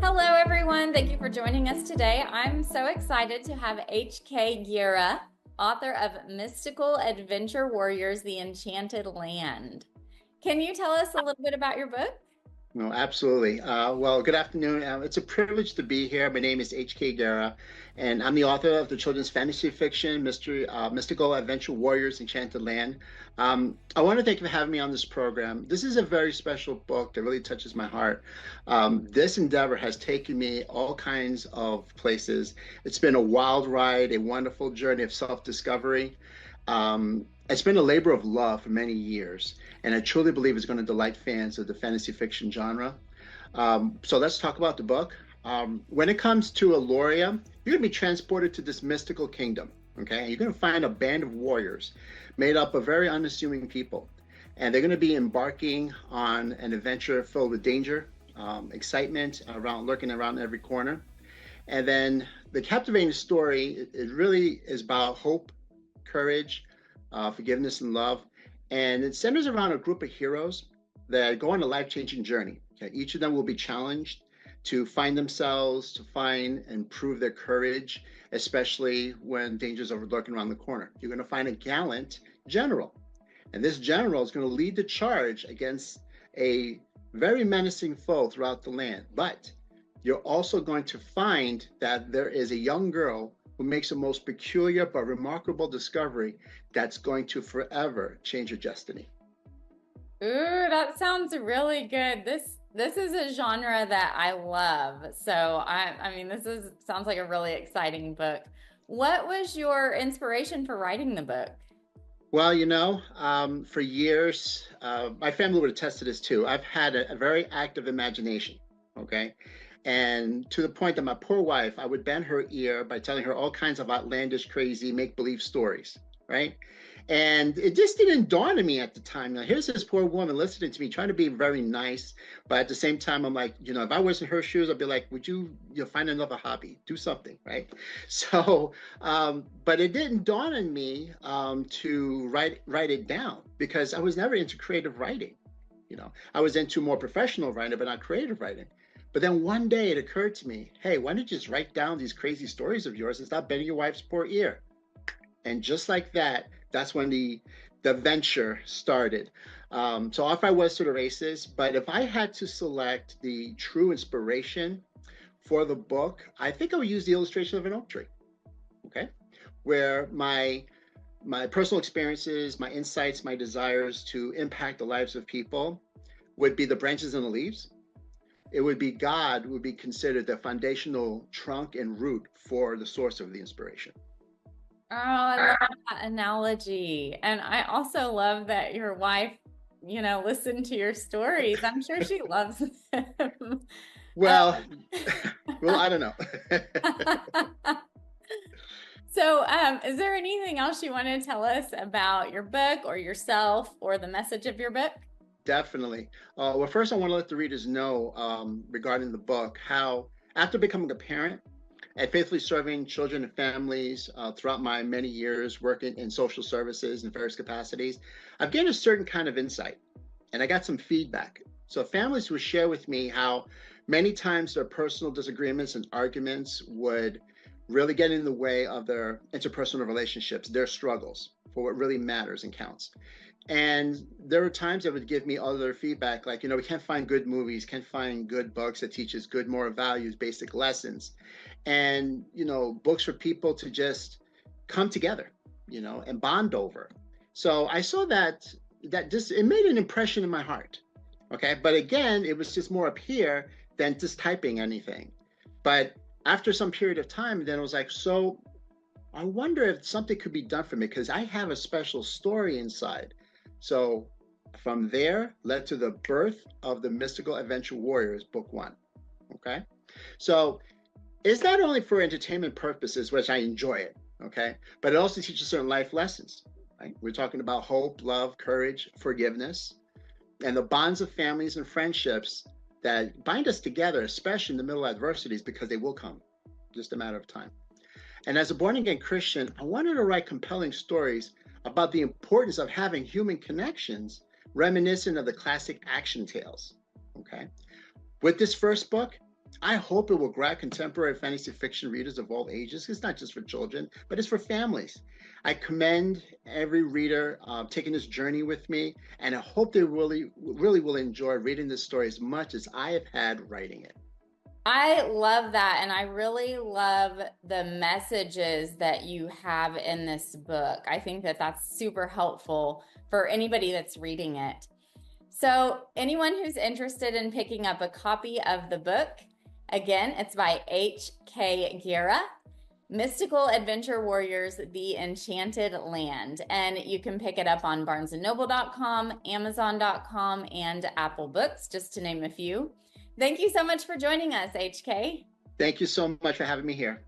Hello, everyone. Thank you for joining us today. I'm so excited to have H.K. Guerra, author of Mystical Adventure Warriors, The Enchanted Land. Can you tell us a little bit about your book? No, absolutely. Well, good afternoon. It's a privilege to be here. My name is H.K. Guerra, and I'm the author of the children's fantasy fiction, Mystical Adventure Warriors, Enchanted Land. I want to thank you for having me on this program. This is a very special book that really touches my heart. This endeavor has taken me all kinds of places. It's been a wild ride, a wonderful journey of self-discovery. It's been a labor of love for many years, and I truly believe it's going to delight fans of the fantasy fiction genre. So let's talk about the book. When it comes to Aloria, you're going to be transported to this mystical kingdom. Okay, you're going to find a band of warriors made up of very unassuming people, and they're going to be embarking on an adventure filled with danger, excitement around lurking around every corner. And then the captivating story, it really is about hope, courage, forgiveness, and love. And it centers around a group of heroes that go on a life changing journey. Okay? Each of them will be challenged to find themselves, to find and prove their courage, especially when dangers are lurking around the corner. You're going to find a gallant general. And this general is going to lead the charge against a very menacing foe throughout the land. But you're also going to find that there is a young girl who makes a most peculiar but remarkable discovery that's going to forever change your destiny. Ooh, that sounds really good. This is a genre that I love. So I mean, this is sounds like a really exciting book. What was your inspiration for writing the book? Well, for years, my family would attest to this too. I've had a very active imagination, okay? And to the point that my poor wife, I would bend her ear by telling her all kinds of outlandish, crazy, make believe stories, right? And it just didn't dawn on me at the time. Now, here's this poor woman listening to me, trying to be very nice. But at the same time, I'm like, if I was in her shoes, I'd be like, would you find another hobby? Do something, right? So, but it didn't dawn on me to write it down because I was never into creative writing. I was into more professional writing, but not creative writing. But then one day it occurred to me, hey, why don't you just write down these crazy stories of yours and stop bending your wife's poor ear? And just like that, that's when the venture started. So off I was to the races. But if I had to select the true inspiration for the book, I think I would use the illustration of an oak tree. Okay, where my personal experiences, my insights, my desires to impact the lives of people would be the branches and the leaves. It would be God would be considered the foundational trunk and root for the source of the inspiration. Oh, I love that analogy. And I also love that your wife, listened to your stories. I'm sure she loves them. Well, well, I don't know. So, is there anything else you want to tell us about your book or yourself or the message of your book? Definitely. Well, first, I want to let the readers know regarding the book how, after becoming a parent and faithfully serving children and families throughout my many years working in social services in various capacities, I've gained a certain kind of insight and I got some feedback. So, families would share with me how many times their personal disagreements and arguments would really get in the way of their interpersonal relationships, their struggles for what really matters and counts. And there were times that would give me other feedback, like, we can't find good movies, can't find good books that teaches good moral values, basic lessons, and, books for people to just come together, and bond over. So I saw that just, it made an impression in my heart. Okay. But again, it was just more up here than just typing anything. But after some period of time, then it was like, so I wonder if something could be done for me because I have a special story inside. So from there led to the birth of the Mystical Adventure Warriors, book one. Okay. So it's not only for entertainment purposes, which I enjoy it, okay, but it also teaches certain life lessons. Right? We're talking about hope, love, courage, forgiveness, and the bonds of families and friendships that bind us together, especially in the middle of adversities, because they will come, just a matter of time. And as a born again Christian, I wanted to write compelling stories about the importance of having human connections reminiscent of the classic action tales. Okay. With this first book, I hope it will grab contemporary fantasy fiction readers of all ages. It's not just for children, but it's for families. I commend every reader taking this journey with me, and I hope they really will enjoy reading this story as much as I have had writing it. I love that. And I really love the messages that you have in this book. I think that that's super helpful for anybody that's reading it. So, anyone who's interested in picking up a copy of the book, again, it's by H.K. Guerra, Mystical Adventure Warriors, The Enchanted Land. And you can pick it up on barnesandnoble.com, amazon.com, and Apple Books, just to name a few. Thank you so much for joining us, HK. Thank you so much for having me here.